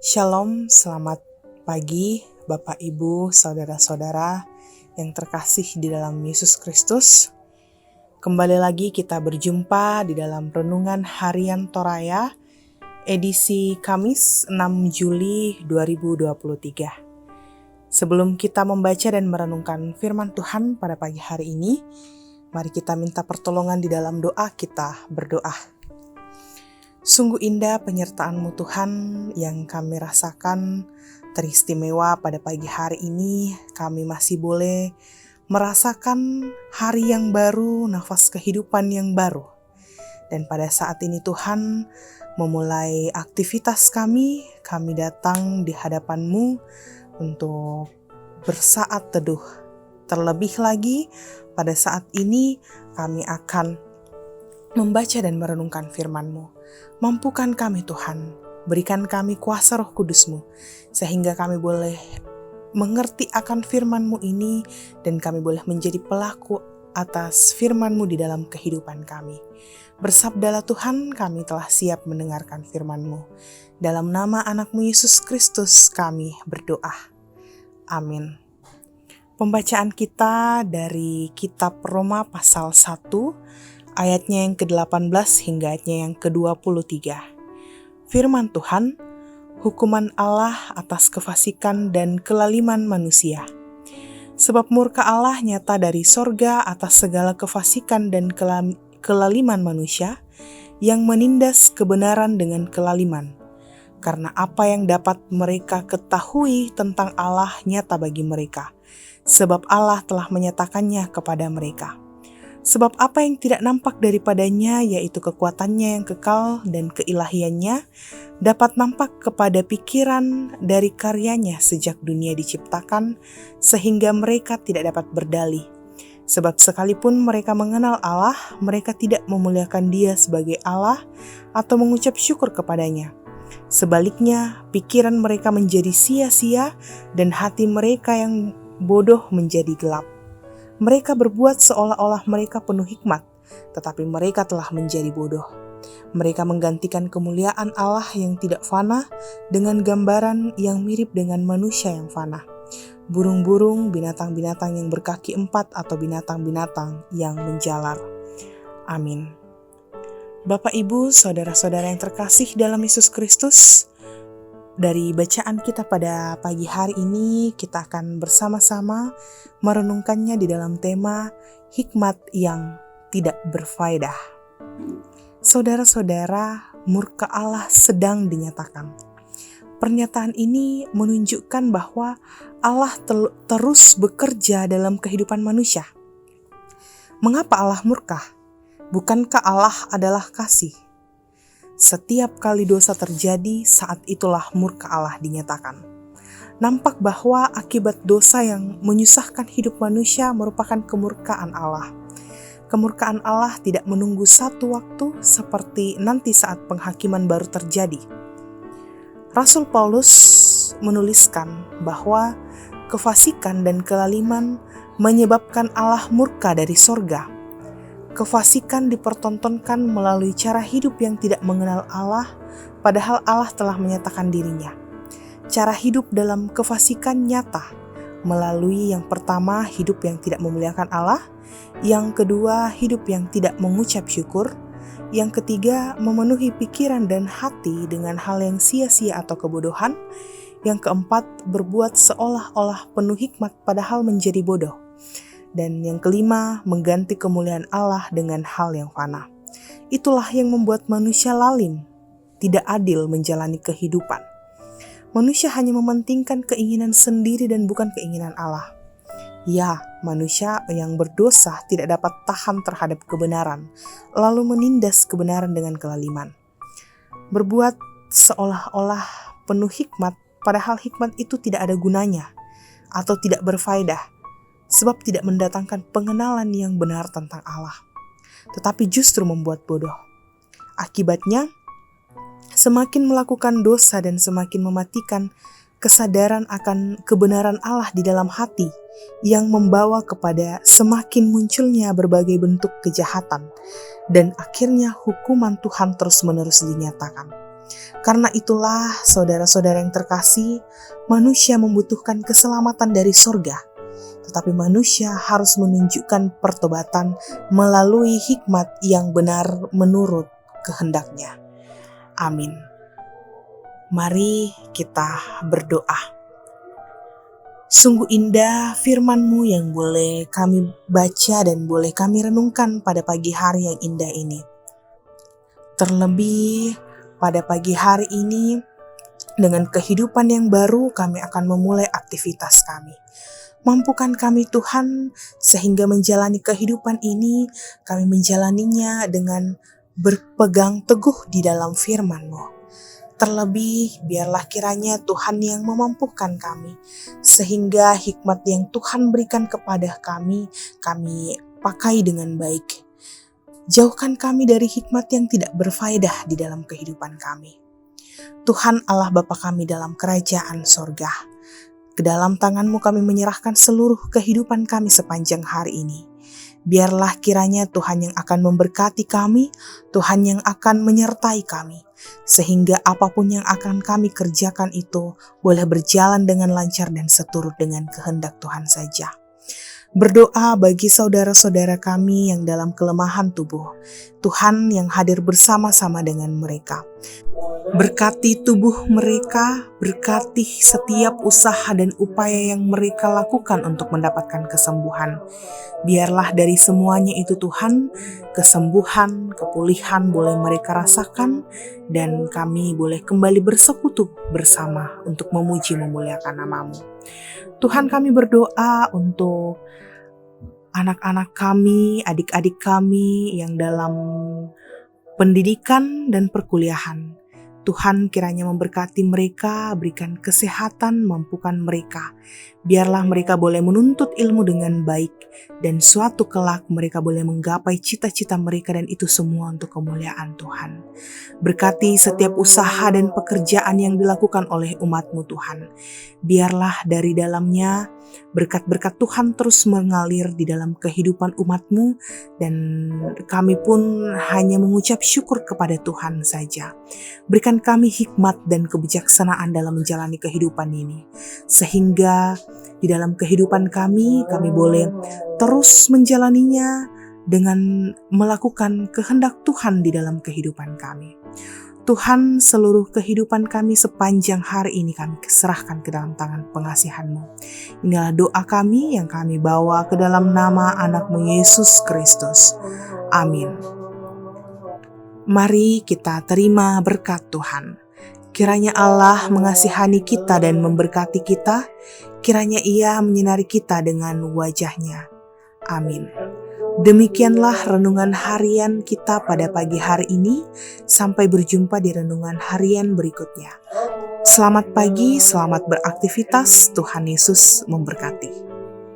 Shalom, selamat pagi Bapak Ibu, Saudara-saudara yang terkasih di dalam Yesus Kristus. Kembali lagi kita berjumpa di dalam Renungan Harian Toraya, edisi Kamis 6 Juli 2023. Sebelum kita membaca dan merenungkan firman Tuhan pada pagi hari ini, mari kita minta pertolongan di dalam doa kita berdoa. Sungguh indah penyertaan-Mu Tuhan yang kami rasakan teristimewa pada pagi hari ini. Kami masih boleh merasakan hari yang baru, nafas kehidupan yang baru. Dan pada saat ini Tuhan memulai aktivitas kami datang di hadapan-Mu untuk bersaat teduh. Terlebih lagi pada saat ini kami akan membaca dan merenungkan firman-Mu. Mampukan kami Tuhan, berikan kami kuasa Roh Kudus-Mu, sehingga kami boleh mengerti akan firman-Mu ini, dan kami boleh menjadi pelaku atas firman-Mu di dalam kehidupan kami. Bersabdalah Tuhan, kami telah siap mendengarkan firman-Mu. Dalam nama anak-Mu Yesus Kristus kami berdoa. Amin. Pembacaan kita dari kitab Roma pasal 1, ayatnya yang ke-18 hingga ayatnya yang ke-23. Firman Tuhan, hukuman Allah atas kefasikan dan kelaliman manusia. Sebab murka Allah nyata dari sorga atas segala kefasikan dan kelaliman manusia yang menindas kebenaran dengan kelaliman. Karena apa yang dapat mereka ketahui tentang Allah nyata bagi mereka, sebab Allah telah menyatakannya kepada mereka. Sebab apa yang tidak nampak daripadanya, yaitu kekuatannya yang kekal dan keilahiannya, dapat nampak kepada pikiran dari karyanya sejak dunia diciptakan, sehingga mereka tidak dapat berdalih. Sebab sekalipun mereka mengenal Allah, mereka tidak memuliakan Dia sebagai Allah atau mengucap syukur kepadanya. Sebaliknya, pikiran mereka menjadi sia-sia dan hati mereka yang bodoh menjadi gelap. Mereka berbuat seolah-olah mereka penuh hikmat, tetapi mereka telah menjadi bodoh. Mereka menggantikan kemuliaan Allah yang tidak fana dengan gambaran yang mirip dengan manusia yang fana, burung-burung, binatang-binatang yang berkaki 4 atau binatang-binatang yang menjalar. Amin. Bapak, Ibu, Saudara-saudara yang terkasih dalam Yesus Kristus, dari bacaan kita pada pagi hari ini, kita akan bersama-sama merenungkannya di dalam tema hikmat yang tidak berfaedah. Saudara-saudara, murka Allah sedang dinyatakan. Pernyataan ini menunjukkan bahwa Allah terus bekerja dalam kehidupan manusia. Mengapa Allah murka? Bukankah Allah adalah kasih? Setiap kali dosa terjadi, saat itulah murka Allah dinyatakan. Nampak bahwa akibat dosa yang menyusahkan hidup manusia merupakan kemurkaan Allah. Kemurkaan Allah tidak menunggu satu waktu seperti nanti saat penghakiman baru terjadi. Rasul Paulus menuliskan bahwa kefasikan dan kelaliman menyebabkan Allah murka dari sorga. Kefasikan dipertontonkan melalui cara hidup yang tidak mengenal Allah, padahal Allah telah menyatakan dirinya. Cara hidup dalam kefasikan nyata melalui yang pertama, hidup yang tidak memuliakan Allah, yang kedua, hidup yang tidak mengucap syukur, yang ketiga, memenuhi pikiran dan hati dengan hal yang sia-sia atau kebodohan, yang keempat, berbuat seolah-olah penuh hikmat padahal menjadi bodoh. Dan yang kelima, mengganti kemuliaan Allah dengan hal yang fana. Itulah yang membuat manusia lalim, tidak adil menjalani kehidupan. Manusia hanya mementingkan keinginan sendiri dan bukan keinginan Allah. Ya, manusia yang berdosa tidak dapat tahan terhadap kebenaran, lalu menindas kebenaran dengan kelaliman. Berbuat seolah-olah penuh hikmat, padahal hikmat itu tidak ada gunanya atau tidak berfaedah, sebab tidak mendatangkan pengenalan yang benar tentang Allah, tetapi justru membuat bodoh. Akibatnya, semakin melakukan dosa dan semakin mematikan kesadaran akan kebenaran Allah di dalam hati, yang membawa kepada semakin munculnya berbagai bentuk kejahatan, dan akhirnya hukuman Tuhan terus-menerus dinyatakan. Karena itulah, saudara-saudara yang terkasih, manusia membutuhkan keselamatan dari sorga. Tetapi manusia harus menunjukkan pertobatan melalui hikmat yang benar menurut kehendaknya. Amin. Mari kita berdoa. Sungguh indah firman-Mu yang boleh kami baca dan boleh kami renungkan pada pagi hari yang indah ini. Terlebih pada pagi hari ini, dengan kehidupan yang baru kami akan memulai aktivitas kami. Mampukan kami Tuhan, sehingga menjalani kehidupan ini, kami menjalaninya dengan berpegang teguh di dalam firman-Mu. Terlebih, biarlah kiranya Tuhan yang memampukan kami, sehingga hikmat yang Tuhan berikan kepada kami pakai dengan baik. Jauhkan kami dari hikmat yang tidak berfaedah di dalam kehidupan kami. Tuhan Allah Bapa kami dalam kerajaan sorga, ke dalam tangan-Mu kami menyerahkan seluruh kehidupan kami sepanjang hari ini. Biarlah kiranya Tuhan yang akan memberkati kami, Tuhan yang akan menyertai kami, sehingga apapun yang akan kami kerjakan itu boleh berjalan dengan lancar dan seturut dengan kehendak Tuhan saja. Berdoa bagi saudara-saudara kami yang dalam kelemahan tubuh, Tuhan yang hadir bersama-sama dengan mereka. Berkati tubuh mereka, berkati setiap usaha dan upaya yang mereka lakukan untuk mendapatkan kesembuhan. Biarlah dari semuanya itu Tuhan, kesembuhan, kepulihan boleh mereka rasakan, dan kami boleh kembali bersekutu bersama untuk memuji memuliakan nama-Mu. Tuhan, kami berdoa untuk anak-anak kami, adik-adik kami yang dalam pendidikan dan perkuliahan. Tuhan kiranya memberkati mereka, berikan kesehatan, mampukan mereka. Biarlah mereka boleh menuntut ilmu dengan baik, dan suatu kelak mereka boleh menggapai cita-cita mereka, dan itu semua untuk kemuliaan Tuhan. Berkati setiap usaha dan pekerjaan yang dilakukan oleh umat-Mu Tuhan. Biarlah dari dalamnya berkat-berkat Tuhan terus mengalir di dalam kehidupan umat-Mu, dan kami pun hanya mengucap syukur kepada Tuhan saja. Berikan kami hikmat dan kebijaksanaan dalam menjalani kehidupan ini, sehingga di dalam kehidupan kami boleh terus menjalaninya dengan melakukan kehendak Tuhan di dalam kehidupan kami. Tuhan, seluruh kehidupan kami sepanjang hari ini kami serahkan ke dalam tangan pengasihan-Mu. Inilah doa kami yang kami bawa ke dalam nama anak-Mu Yesus Kristus. Amin. Mari kita terima berkat Tuhan. Kiranya Allah mengasihani kita dan memberkati kita. Kiranya Ia menyinari kita dengan wajah-Nya. Amin. Demikianlah renungan harian kita pada pagi hari ini. Sampai berjumpa di renungan harian berikutnya. Selamat pagi, selamat beraktivitas. Tuhan Yesus memberkati.